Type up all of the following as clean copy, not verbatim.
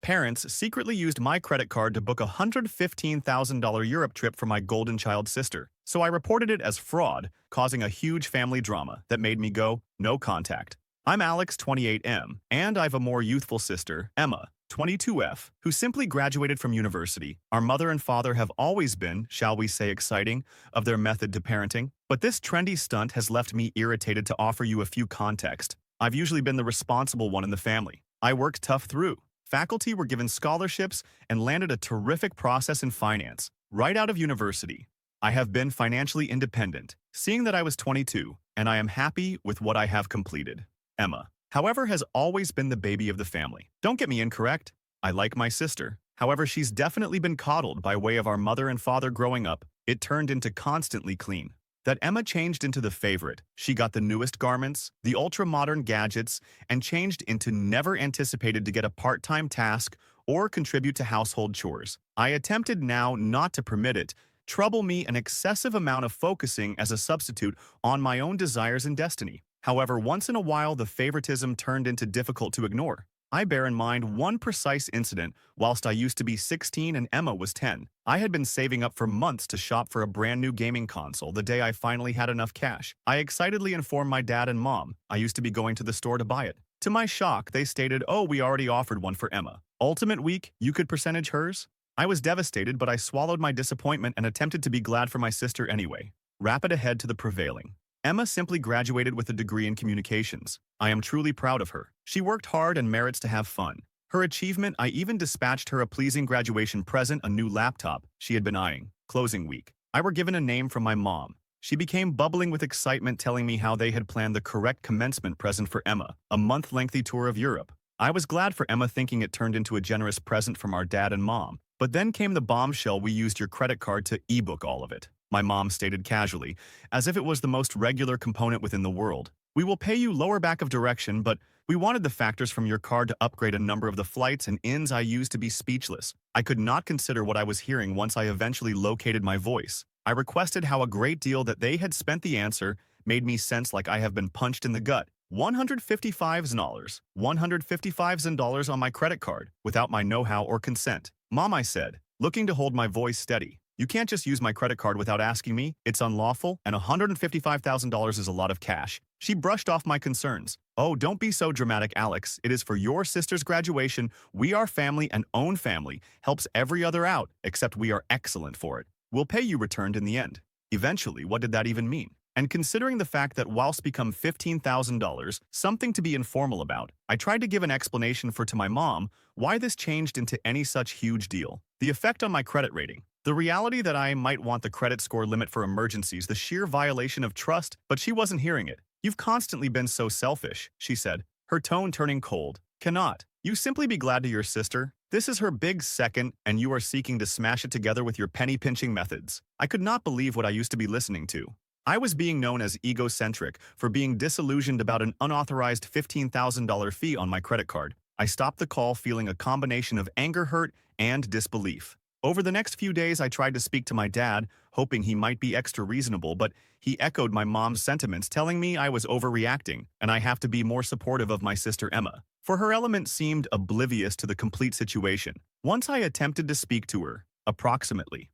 parents secretly used my credit card to book a $115,000 Europe trip for my golden child sister, so I reported it as fraud, causing a huge family drama that made me go, no contact. I'm Alex, 28M, and I've a more youthful sister, Emma, 22F, who simply graduated from university. Our mother and father have always been, shall we say, exciting of their method to parenting, but this trendy stunt has left me irritated. To offer you a few context. I've usually been the responsible one in the family. I worked tough through. Faculty were given scholarships and landed a terrific process in finance right out of university. I have been financially independent, seeing that I was 22, and I am happy with what I have completed. Emma, however, has always been the baby of the family. Don't get me incorrect. I like my sister. However, she's definitely been coddled by way of our mother and father growing up. It turned into constantly clean. That Emma changed into the favorite. She got the newest garments, the ultra-modern gadgets, and changed into never anticipated to get a part-time task or contribute to household chores. I attempted now not to permit it, trouble me an excessive amount of focusing as a substitute on my own desires and destiny. However, once in a while the favoritism turned into difficult to ignore. I bear in mind one precise incident. Whilst I used to be 16 and Emma was 10, I had been saving up for months to shop for a brand new gaming console. The day I finally had enough cash, I excitedly informed my dad and mom I used to be going to the store to buy it. To my shock, they stated, "Oh, we already offered one for Emma. Ultimate week, you could percentage hers?" I was devastated, but I swallowed my disappointment and attempted to be glad for my sister anyway. Rapid ahead to the prevailing. Emma simply graduated with a degree in communications. I am truly proud of her. She worked hard and merits to have fun. Her achievement, I even dispatched her a pleasing graduation present, a new laptop she had been eyeing. Closing week. I were given a name from my mom. She became bubbling with excitement, telling me how they had planned the correct commencement present for Emma, a month-lengthy tour of Europe. I was glad for Emma, thinking it turned into a generous present from our dad and mom. But then came the bombshell: we used your credit card to ebook all of it. My mom stated casually, as if it was the most regular component within the world. "We will pay you lower back of direction, but we wanted the factors from your card to upgrade a number of the flights and inns." I used to be speechless. I could not consider what I was hearing once I eventually located my voice. I requested how a great deal that they had spent. The answer made me sense like I have been punched in the gut. $155, $155 on my credit card, without my know-how or consent. "Mom," I said, looking to hold my voice steady, "you can't just use my credit card without asking me. It's unlawful, and $155,000 is a lot of cash." She brushed off my concerns. "Oh, don't be so dramatic, Alex. It is for your sister's graduation. We are family, and own family helps every other out, except we are excellent for it. We'll pay you," returned in the end. Eventually, what did that even mean? And considering the fact that whilst become $15,000, something to be informal about, I tried to give an explanation to my mom why this changed into any such huge deal. The effect on my credit rating. The reality that I might want the credit score limit for emergencies, the sheer violation of trust, but she wasn't hearing it. "You've constantly been so selfish," she said, her tone turning cold. "Cannot you simply be glad to your sister? This is her big second, and you are seeking to smash it together with your penny-pinching methods." I could not believe what I used to be listening to. I was being known as egocentric for being disillusioned about an unauthorized $15,000 fee on my credit card. I stopped the call feeling a combination of anger, hurt, and disbelief. Over the next few days, I tried to speak to my dad, hoping he might be extra reasonable, but he echoed my mom's sentiments, telling me I was overreacting and I have to be more supportive of my sister Emma, for her element seemed oblivious to the complete situation. Once I attempted to speak to her, approximately,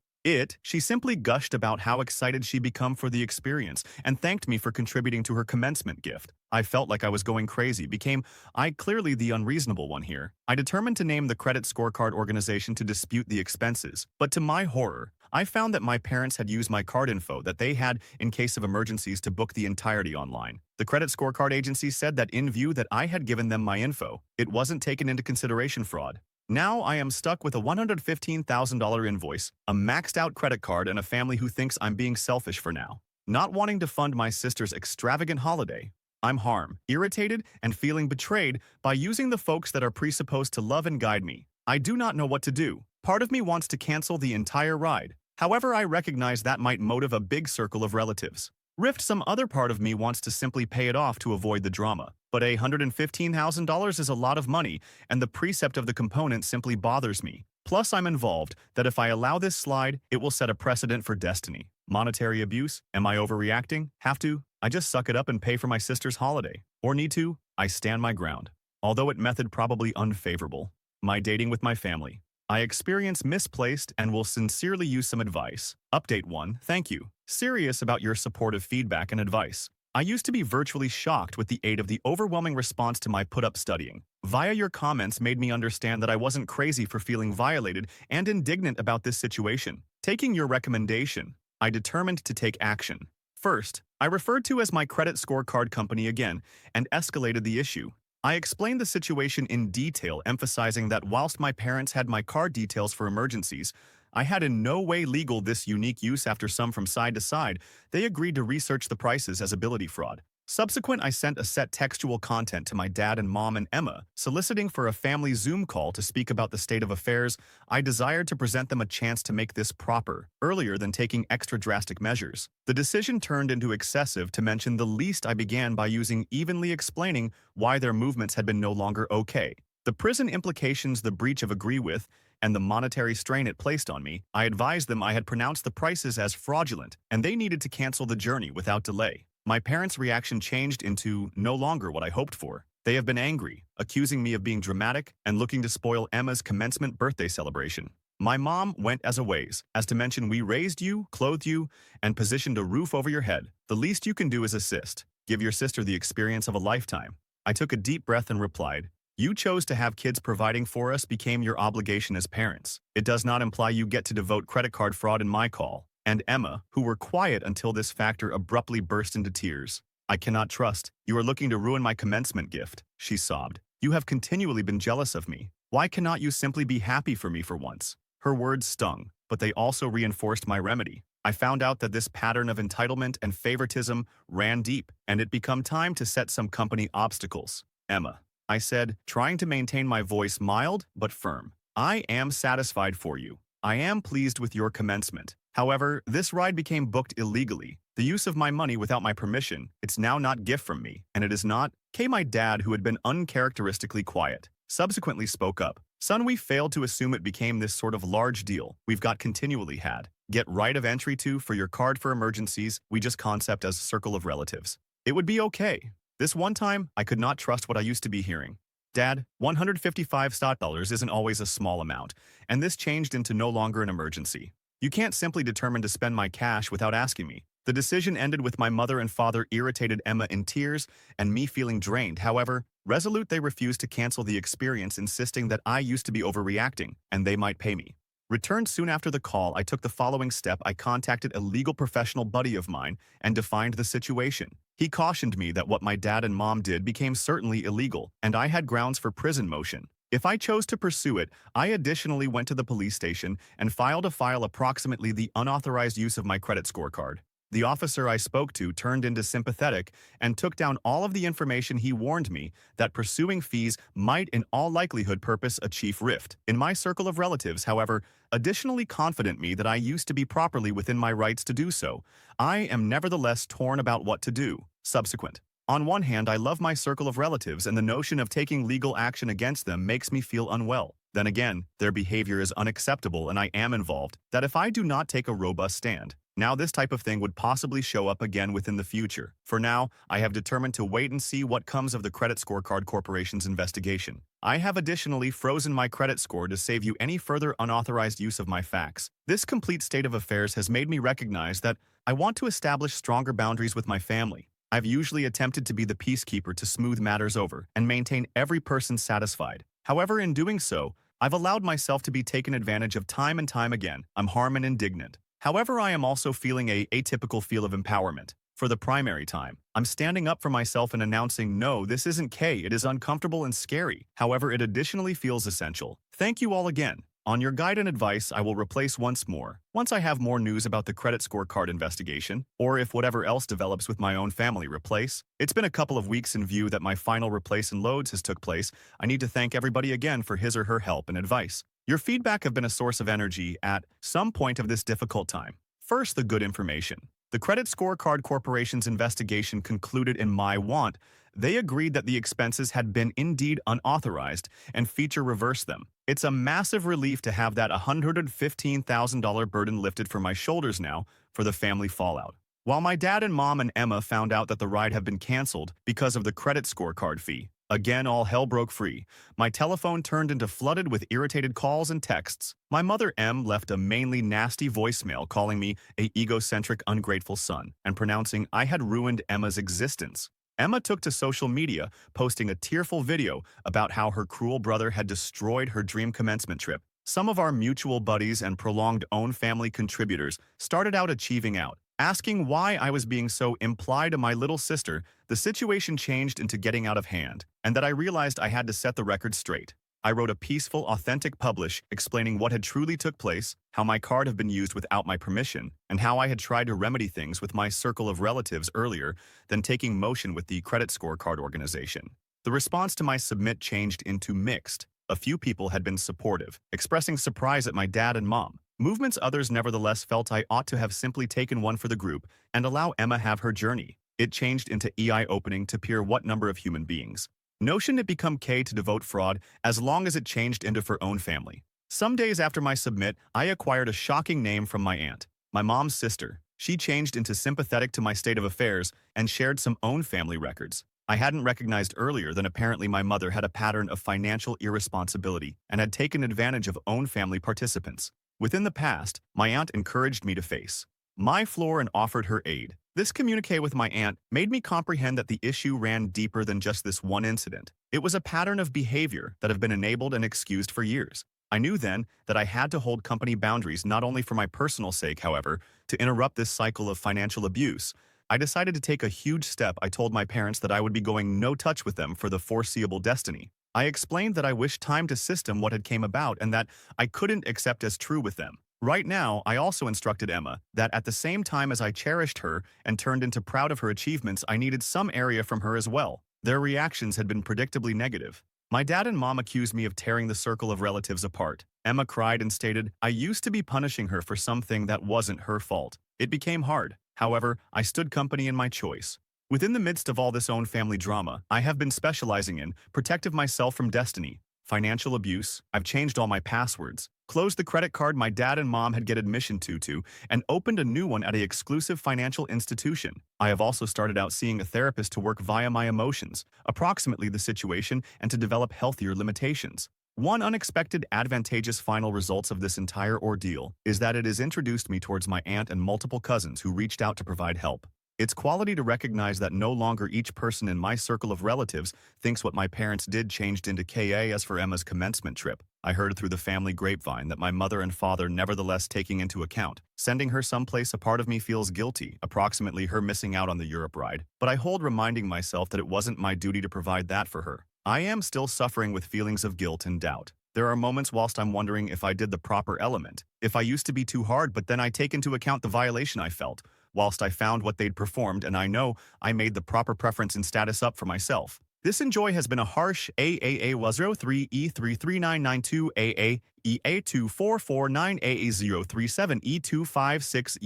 she simply gushed about how excited she'd become for the experience and thanked me for contributing to her commencement gift. I felt like I was going crazy. Became I clearly the unreasonable one here? I determined to name the credit scorecard organization to dispute the expenses, but to my horror, I found that my parents had used my card info that they had in case of emergencies to book the entirety online. The credit scorecard agency said that in view that I had given them my info, it wasn't taken into consideration fraud. Now I am stuck with a $115,000 invoice, a maxed-out credit card, and a family who thinks I'm being selfish for now, not wanting to fund my sister's extravagant holiday. I'm harmed, irritated, and feeling betrayed by using the folks that are presupposed to love and guide me. I do not know what to do. Part of me wants to cancel the entire ride. However, I recognize that might motive a big circle of relatives. Some other part of me wants to simply pay it off to avoid the drama. But $115,000 is a lot of money, and the precept of the component simply bothers me. Plus, I'm involved that if I allow this slide, it will set a precedent for destiny. Monetary abuse? Am I overreacting? Have to? I just suck it up and pay for my sister's holiday. Or need to? I stand my ground. Although it method probably unfavorable. My dating with my family. I experience misplaced and will sincerely use some advice. Update 1. Thank you. Serious about your supportive feedback and advice. I used to be virtually shocked with the aid of the overwhelming response to my put-up studying. Via your comments made me understand that I wasn't crazy for feeling violated and indignant about this situation. Taking your recommendation, I determined to take action. First, I referred to as my credit scorecard company again and escalated the issue. I explained the situation in detail, emphasizing that whilst my parents had my card details for emergencies, I had in no way legal this unique use. After some from side to side, they agreed to research the prices as ability fraud. Subsequent, I sent a set textual content to my dad and mom and Emma, soliciting for a family Zoom call to speak about the state of affairs. I desired to present them a chance to make this proper, earlier than taking extra drastic measures. The decision turned into excessive. To mention the least, I began by evenly explaining why their movements had been no longer okay. The prison implications the breach of agree with, and the monetary strain it placed on me. I advised them I had pronounced the prices as fraudulent, and they needed to cancel the journey without delay. My parents' reaction changed into no longer what I hoped for. They have been angry, accusing me of being dramatic and looking to spoil Emma's commencement birthday celebration. My mom went as a ways, as to mention we raised you, clothed you, and positioned a roof over your head. The least you can do is assist. Give your sister the experience of a lifetime. I took a deep breath and replied, you chose to have kids. Providing for us became your obligation as parents. It does not imply you get to devote credit card fraud in my call. And Emma, who were quiet until this factor, abruptly burst into tears. I cannot trust. You are looking to ruin my commencement gift, she sobbed. You have continually been jealous of me. Why cannot you simply be happy for me for once? Her words stung, but they also reinforced my remedy. I found out that this pattern of entitlement and favoritism ran deep, and it became time to set some company obstacles. Emma, I said, trying to maintain my voice mild but firm. I am satisfied for you. I am pleased with your commencement. However, this ride became booked illegally. The use of my money without my permission, it's now not gift from me, and it is not. My dad, who had been uncharacteristically quiet, subsequently spoke up. Son, we failed to assume it became this sort of large deal we've got continually had. Get right of entry to for your card for emergencies, we just concept as circle of relatives. It would be okay. This one time, I could not trust what I used to be hearing. Dad, $155 isn't always a small amount, and this changed into no longer an emergency. You can't simply determine to spend my cash without asking me. The decision ended with my mother and father irritated, Emma in tears, and me feeling drained. However, resolute, they refused to cancel the experience, insisting that I used to be overreacting, and they might pay me. Returned soon after the call, I took the following step. I contacted a legal professional buddy of mine and defined the situation. He cautioned me that what my dad and mom did became certainly illegal, and I had grounds for prison motion. If I chose to pursue it, I additionally went to the police station and filed a file approximately the unauthorized use of my credit scorecard. The officer I spoke to turned into sympathetic and took down all of the information. He warned me that pursuing fees might in all likelihood purpose a chief rift in my circle of relatives. However, additionally confident me that I used to be properly within my rights to do so. I am nevertheless torn about what to do. Subsequent. On one hand, I love my circle of relatives, and the notion of taking legal action against them makes me feel unwell. Then again, their behavior is unacceptable and I am involved, that if I do not take a robust stand, now this type of thing would possibly show up again within the future. For now, I have determined to wait and see what comes of the Credit Scorecard Corporation's investigation. I have additionally frozen my credit score to save you any further unauthorized use of my facts. This complete state of affairs has made me recognize that I want to establish stronger boundaries with my family. I've usually attempted to be the peacekeeper to smooth matters over and maintain every person satisfied. However, in doing so, I've allowed myself to be taken advantage of time and time again. I'm harmed and indignant. However, I am also feeling a atypical feel of empowerment. For the primary time, I'm standing up for myself and announcing, no, this isn't K. It is uncomfortable and scary. However, it additionally feels essential. Thank you all again. On your guide and advice, I will replace once more. Once I have more news about the credit scorecard investigation, or if whatever else develops with my own family replace. It's been a couple of weeks in view that my final replace and loads has took place. I need to thank everybody again for his or her help and advice. Your feedback have been a source of energy at some point of this difficult time. First, the good information. The Credit Scorecard Corporation's investigation concluded in my want. They agreed that the expenses had been indeed unauthorized and feature reversed them. It's a massive relief to have that $115,000 burden lifted from my shoulders now for the family fallout. While my dad and mom and Emma found out that the ride had been canceled because of the credit scorecard fee, Again, all hell broke free. My telephone turned into flooded with irritated calls and texts. My mother M left a mainly nasty voicemail calling me a egocentric, ungrateful son and pronouncing I had ruined Emma's existence. Emma took to social media, posting a tearful video about how her cruel brother had destroyed her dream commencement trip. Some of our mutual buddies and prolonged own family contributors started out achieving out. Asking why I was being so implied to my little sister, the situation changed into getting out of hand, and that I realized I had to set the record straight. I wrote a peaceful, authentic publish explaining what had truly took place, how my card had been used without my permission, and how I had tried to remedy things with my circle of relatives earlier than taking motion with the credit scorecard organization. The response to my submit changed into mixed. A few people had been supportive, expressing surprise at my dad and mom. Movements others nevertheless felt I ought to have simply taken one for the group and allow Emma have her journey. It changed into EI opening to peer what number of human beings. Notion it become K to devote fraud as long as it changed into for own family. Some days after my submit, I acquired a shocking name from my aunt, my mom's sister. She changed into sympathetic to my state of affairs and shared some own family records. I hadn't recognized earlier that apparently my mother had a pattern of financial irresponsibility and had taken advantage of own family participants. Within the past, my aunt encouraged me to face my floor and offered her aid. This communique with my aunt made me comprehend that the issue ran deeper than just this one incident. It was a pattern of behavior that had been enabled and excused for years. I knew then that I had to hold company boundaries not only for my personal sake, however, to interrupt this cycle of financial abuse. I decided to take a huge step. I told my parents that I would be going no touch with them for the foreseeable destiny. I explained that I wished time to system what had came about and that I couldn't accept as true with them. Right now, I also instructed Emma that at the same time as I cherished her and turned into proud of her achievements, I needed some area from her as well. Their reactions had been predictably negative. My dad and mom accused me of tearing the circle of relatives apart. Emma cried and stated, I used to be punishing her for something that wasn't her fault. It became hard. However, I stood company in my choice. Within the midst of all this own family drama, I have been specializing in protective myself from destiny, financial abuse. I've changed all my passwords, closed the credit card my dad and mom had get admission to, and opened a new one at an exclusive financial institution. I have also started out seeing a therapist to work via my emotions, approximately the situation, and to develop healthier limitations. One unexpected advantageous final results of this entire ordeal is that it has introduced me towards my aunt and multiple cousins who reached out to provide help. It's quality to recognize that no longer each person in my circle of relatives thinks what my parents did changed into KA. As for Emma's commencement trip, I heard through the family grapevine that my mother and father nevertheless taking into account sending her someplace. A part of me feels guilty, approximately her missing out on the Europe ride, but I hold reminding myself that it wasn't my duty to provide that for her. I am still suffering with feelings of guilt and doubt. There are moments whilst I'm wondering if I did the proper element, if I used to be too hard, but then I take into account the violation I felt, whilst I found what they'd performed, and I know I made the proper preference and status up for myself. This enjoy has been a harsh AAA was 03E33992 AA EA2449 AA037 E256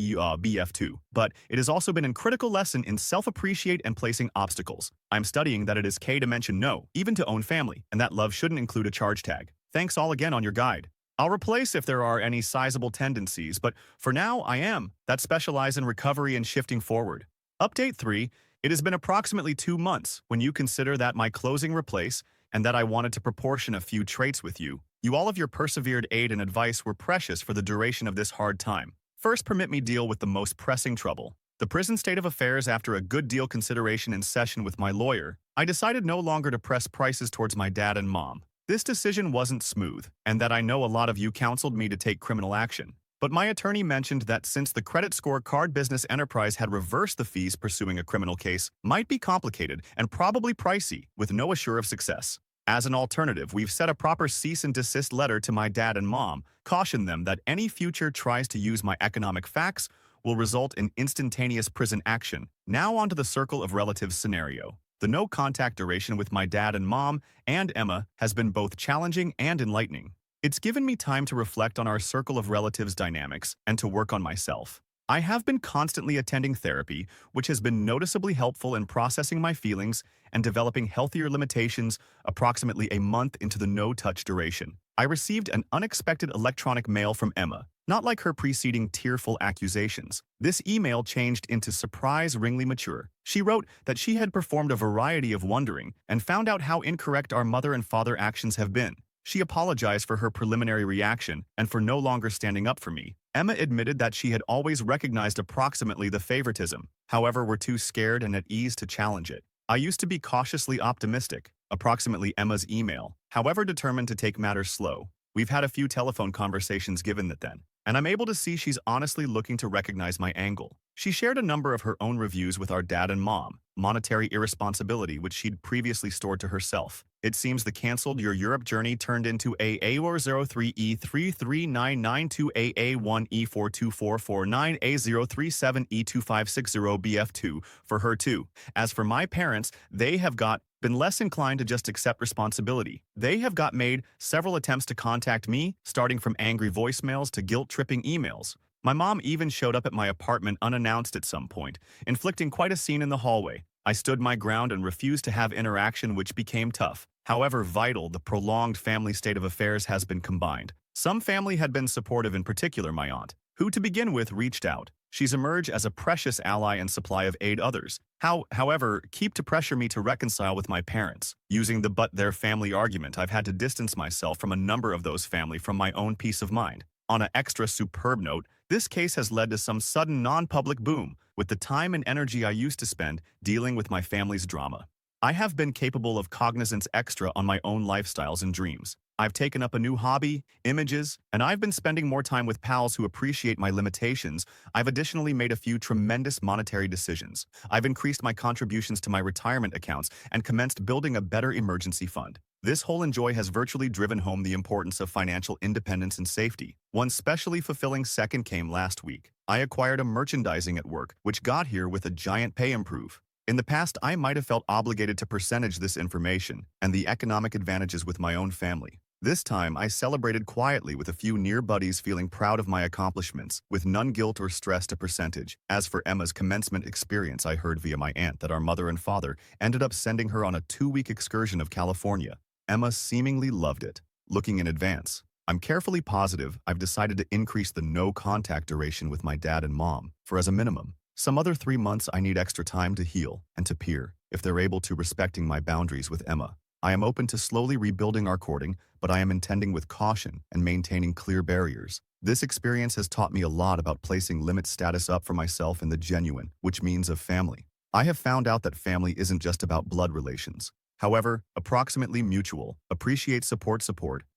BF2, but it has also been a critical lesson in self-appreciate and placing obstacles. I'm studying that it is K to mention no, even to own family, and that love shouldn't include a charge tag. Thanks all again on your guide. I'll replace if there are any sizable tendencies, but for now I am that specialize in recovery and shifting forward. Update 3. It has been approximately 2 months when you consider that my closing replace and that I wanted to proportion a few traits with you. All of your persevered aid and advice were precious for the duration of this hard time. First, permit me deal with the most pressing trouble. The prison state of affairs. After a good deal consideration in session with my lawyer, I decided no longer to press prices towards my dad and mom. This decision wasn't smooth, and that I know a lot of you counseled me to take criminal action. But my attorney mentioned that since the credit score card business enterprise had reversed the fees, pursuing a criminal case might be complicated and probably pricey, with no assure of success. As an alternative, we've set a proper cease and desist letter to my dad and mom, caution them that any future tries to use my economic facts will result in instantaneous prison action. Now onto the circle of relatives scenario. The no contact duration with my dad and mom and Emma has been both challenging and enlightening. It's given me time to reflect on our circle of relatives dynamics and to work on myself. I have been constantly attending therapy, which has been noticeably helpful in processing my feelings and developing healthier limitations approximately a month into the no-touch duration. I received an unexpected electronic mail from Emma, not like her preceding tearful accusations. This email changed into surprisingly mature. She wrote that she had performed a variety of wondering and found out how incorrect our mother and father actions have been. She apologized for her preliminary reaction and for no longer standing up for me. Emma admitted that she had always recognized approximately the favoritism, however were too scared and at ease to challenge it. I used to be cautiously optimistic, approximately Emma's email, however determined to take matters slow. We've had a few telephone conversations given that then, and I'm able to see she's honestly looking to recognize my angle. She shared a number of her own reviews with our dad and mom, monetary irresponsibility which she'd previously stored to herself. It seems the canceled your Europe journey turned into AA04E339928A1E42449A037E2560BF2 for her too. As for my parents, they have been less inclined to just accept responsibility. They have made several attempts to contact me, starting from angry voicemails to guilt-tripping emails. My mom even showed up at my apartment unannounced at some point, inflicting quite a scene in the hallway. I stood my ground and refused to have interaction, which became tough. However vital the prolonged family state of affairs has been combined. Some family had been supportive, in particular my aunt, who to begin with reached out. She's emerged as a precious ally and supply of aid others. However, keep to pressure me to reconcile with my parents. Using the but their family argument, I've had to distance myself from a number of those family from my own peace of mind. On an extra superb note, this case has led to some sudden non-public boom, with the time and energy I used to spend dealing with my family's drama. I have been capable of cognizance extra on my own lifestyles and dreams. I've taken up a new hobby, images, and I've been spending more time with pals who appreciate my limitations. I've additionally made a few tremendous monetary decisions. I've increased my contributions to my retirement accounts and commenced building a better emergency fund. This whole enjoy has virtually driven home the importance of financial independence and safety. One specially fulfilling second came last week. I acquired a merchandising at work, which got here with a giant pay improve. In the past, I might have felt obligated to percentage this information and the economic advantages with my own family. This time, I celebrated quietly with a few near buddies, feeling proud of my accomplishments, with none guilt or stress to percentage. As for Emma's commencement experience, I heard via my aunt that our mother and father ended up sending her on a 2-week excursion of California. Emma seemingly loved it. Looking in advance, I'm carefully positive I've decided to increase the no-contact duration with my dad and mom, for as a minimum, some other 3 months I need extra time to heal and to peer, if they're able to, respecting my boundaries with Emma. I am open to slowly rebuilding our courting, but I am intending with caution and maintaining clear barriers. This experience has taught me a lot about placing limit status up for myself in the genuine, which means of family. I have found out that family isn't just about blood relations. However, approximately mutual, appreciate support,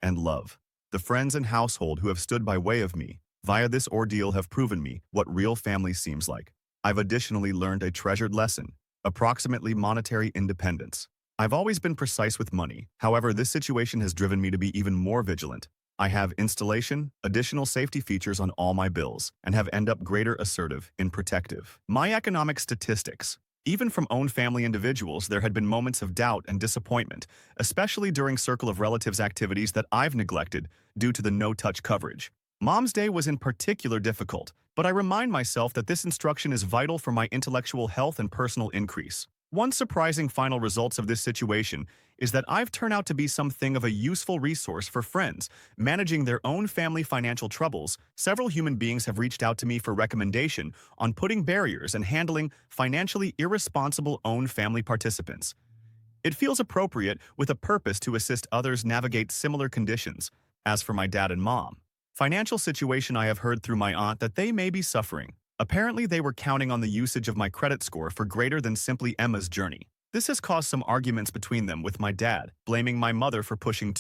and love. The friends and household who have stood by way of me via this ordeal have proven me what real family seems like. I've additionally learned a treasured lesson, approximately monetary independence. I've always been precise with money. However, this situation has driven me to be even more vigilant. I have installation, additional safety features on all my bills, and have end up greater assertive in protective. My economic statistics. Even from own family individuals, there had been moments of doubt and disappointment, especially during circle of relatives activities that I've neglected due to the no-touch coverage. Mom's Day was in particular difficult, but I remind myself that this instruction is vital for my intellectual health and personal increase. One surprising final results of this situation is that I've turned out to be something of a useful resource for friends managing their own family financial troubles. Several human beings have reached out to me for recommendation on putting barriers and handling financially irresponsible own family participants. It feels appropriate with a purpose to assist others navigate similar conditions. As for my dad and mom, financial situation, I have heard through my aunt that they may be suffering. Apparently, they were counting on the usage of my credit score for greater than simply Emma's journey. This has caused some arguments between them, with my dad blaming my mother for pushing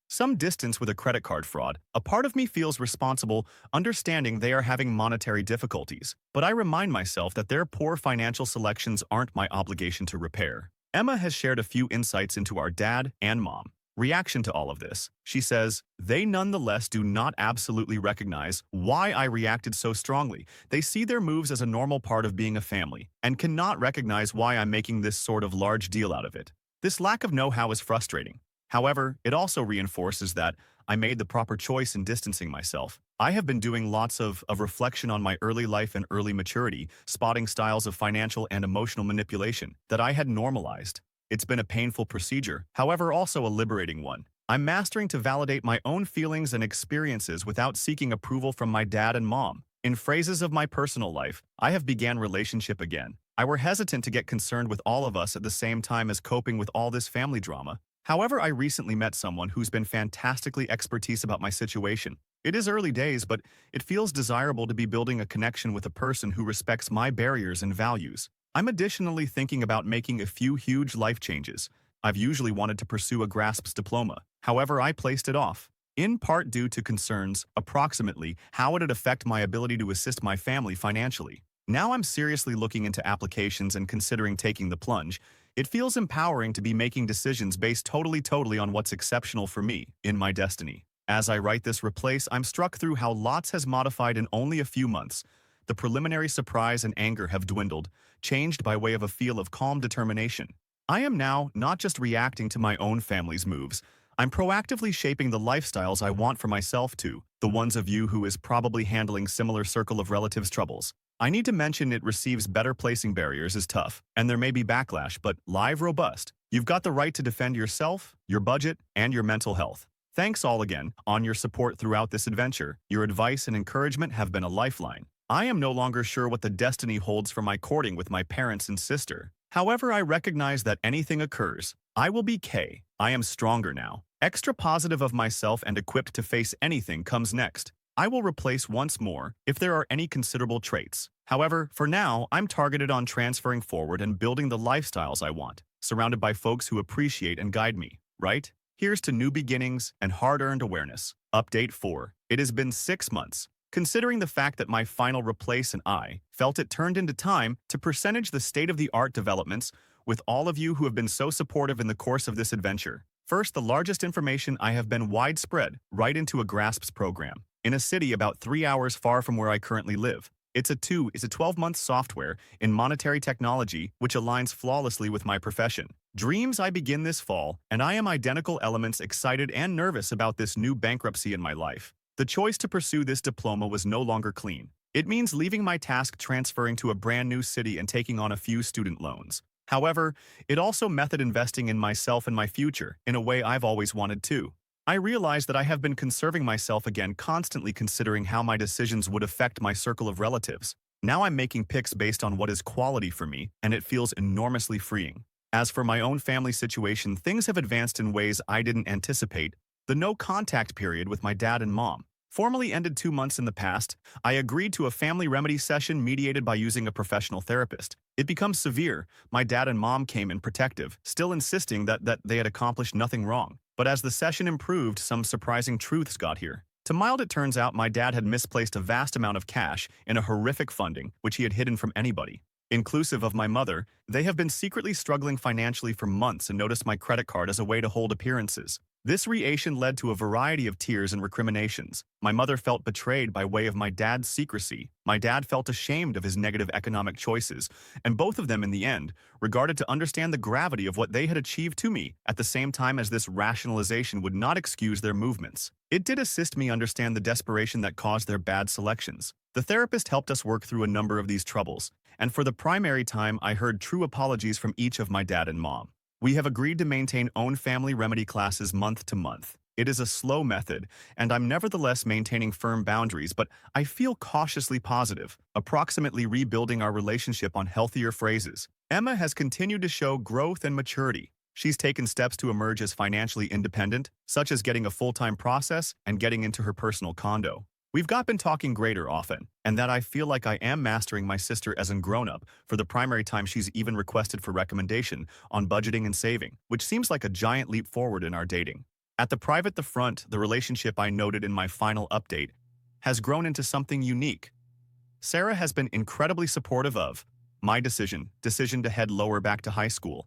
some distance with a credit card fraud. A part of me feels responsible, understanding they are having monetary difficulties, but I remind myself that their poor financial selections aren't my obligation to repair. Emma has shared a few insights into our dad and mom reaction to all of this. She says, they nonetheless do not absolutely recognize why I reacted so strongly. They see their moves as a normal part of being a family and cannot recognize why I'm making this sort of large deal out of it. This lack of know-how is frustrating. However, it also reinforces that I made the proper choice in distancing myself. I have been doing lots of reflection on my early life and early maturity, spotting styles of financial and emotional manipulation that I had normalized. It's been a painful procedure, however also a liberating one. I'm mastering to validate my own feelings and experiences without seeking approval from my dad and mom. In phrases of my personal life, I have began relationship again. I were hesitant to get concerned with all of us at the same time as coping with all this family drama. However, I recently met someone who's been fantastically expertise about my situation. It is early days, but it feels desirable to be building a connection with a person who respects my barriers and values. I'm additionally thinking about making a few huge life changes. I've usually wanted to pursue a GRASP's diploma. However, I placed it off, in part due to concerns, approximately, how it'd affect my ability to assist my family financially. Now I'm seriously looking into applications and considering taking the plunge. It feels empowering to be making decisions based totally on what's exceptional for me, in my destiny. As I write this replace, I'm struck through how lots has modified in only a few months. The preliminary surprise and anger have dwindled, changed by way of a feel of calm determination. I am now not just reacting to my own family's moves, I'm proactively shaping the lifestyles I want for myself too, the ones of you who is probably handling similar circle of relatives' troubles. I need to mention it receives better placing barriers is tough, and there may be backlash, but live robust. You've got the right to defend yourself, your budget, and your mental health. Thanks all again on your support throughout this adventure. Your advice and encouragement have been a lifeline. I am no longer sure what the destiny holds for my courting with my parents and sister. However, I recognize that anything occurs. I will be K. I am stronger now. Extra positive of myself and equipped to face anything comes next. I will replace once more if there are any considerable traits. However, for now, I'm targeted on transferring forward and building the lifestyles I want, surrounded by folks who appreciate and guide me, right? Here's to new beginnings and hard-earned awareness. Update 4. It has been 6 months. Considering the fact that my final replace and I felt it turned into time to percentage the state-of-the-art developments with all of you who have been so supportive in the course of this adventure. First, the largest information I have been widespread right into a GRASP's program, in a city about 3 hours far from where I currently live. It's a 12-month software in monetary technology which aligns flawlessly with my profession. Dreams I begin this fall, and I am identical elements excited and nervous about this new bankruptcy in my life. The choice to pursue this diploma was no longer clean. It means leaving my task transferring to a brand new city and taking on a few student loans. However, it also method investing in myself and my future in a way I've always wanted to. I realize that I have been conserving myself again, constantly considering how my decisions would affect my circle of relatives. Now I'm making picks based on what is quality for me, and it feels enormously freeing. As for my own family situation, things have advanced in ways I didn't anticipate. The no-contact period with my dad and mom formally ended 2 months in the past. I agreed to a family remedy session mediated by using a professional therapist. It becomes severe. My dad and mom came in protective, still insisting that they had accomplished nothing wrong. But as the session improved, some surprising truths got here. To mild, it turns out my dad had misplaced a vast amount of cash in a horrific funding, which he had hidden from anybody. Inclusive of my mother, they have been secretly struggling financially for months and noticed my credit card as a way to hold appearances. This reaction led to a variety of tears and recriminations. My mother felt betrayed by way of my dad's secrecy. My dad felt ashamed of his negative economic choices, and both of them, in the end, regarded to understand the gravity of what they had achieved to me, at the same time as this rationalization would not excuse their movements. It did assist me understand the desperation that caused their bad selections. The therapist helped us work through a number of these troubles, and for the primary time, I heard true apologies from each of my dad and mom. We have agreed to maintain own family remedy classes month to month. It is a slow method, and I'm nevertheless maintaining firm boundaries, but I feel cautiously positive, approximately rebuilding our relationship on healthier phrases. Emma has continued to show growth and maturity. She's taken steps to emerge as financially independent, such as getting a full-time process and getting into her personal condo. We've been talking greater often, and that I feel like I am mastering my sister as a grown-up for the primary time she's even requested for recommendation on budgeting and saving, which seems like a giant leap forward in our dating. At the front, the relationship I noted in my final update has grown into something unique. Sarah has been incredibly supportive of my decision to head lower back to high school.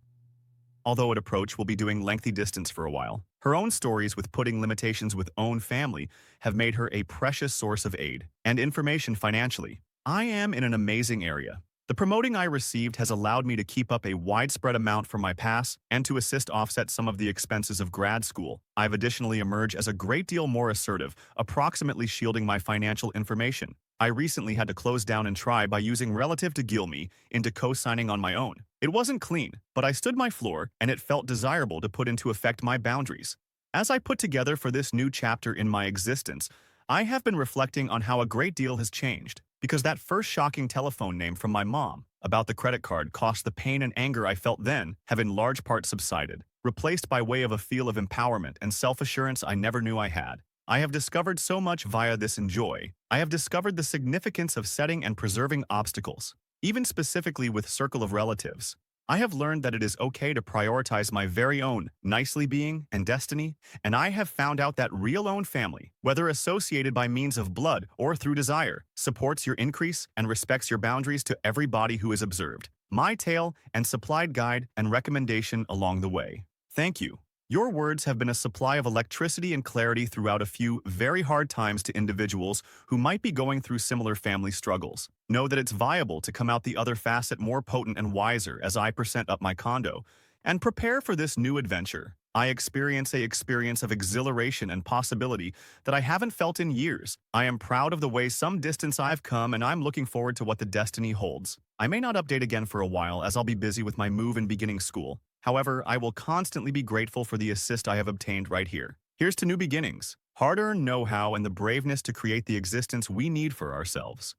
Although at approach, we'll be doing lengthy distance for a while. Her own stories with putting limitations with own family have made her a precious source of aid and information financially. I am in an amazing area. The promoting I received has allowed me to keep up a widespread amount for my pass and to assist offset some of the expenses of grad school. I've additionally emerged as a great deal more assertive, approximately shielding my financial information. I recently had to close down and try by using relative to gill me into co-signing on my own. It wasn't clean, but I stood my floor and it felt desirable to put into effect my boundaries. As I put together for this new chapter in my existence, I have been reflecting on how a great deal has changed, because that first shocking telephone name from my mom about the credit card cost the pain and anger I felt then have in large part subsided, replaced by way of a feel of empowerment and self-assurance I never knew I had. I have discovered so much via this enjoy. I have discovered the significance of setting and preserving obstacles, even specifically with circle of relatives. I have learned that it is okay to prioritize my very own nicely being and destiny, and I have found out that real own family, whether associated by means of blood or through desire, supports your increase and respects your boundaries to everybody who is observed. My tale and supplied guide and recommendation along the way. Thank you. Your words have been a supply of electricity and clarity throughout a few very hard times to individuals who might be going through similar family struggles. Know that it's viable to come out the other facet more potent and wiser as I percent up my condo and prepare for this new adventure. I experience of exhilaration and possibility that I haven't felt in years. I am proud of the way some distance I've come, and I'm looking forward to what the destiny holds. I may not update again for a while as I'll be busy with my move and beginning school. However, I will constantly be grateful for the assist I have obtained right here. Here's to new beginnings, hard-earned know-how, and the braveness to create the existence we need for ourselves.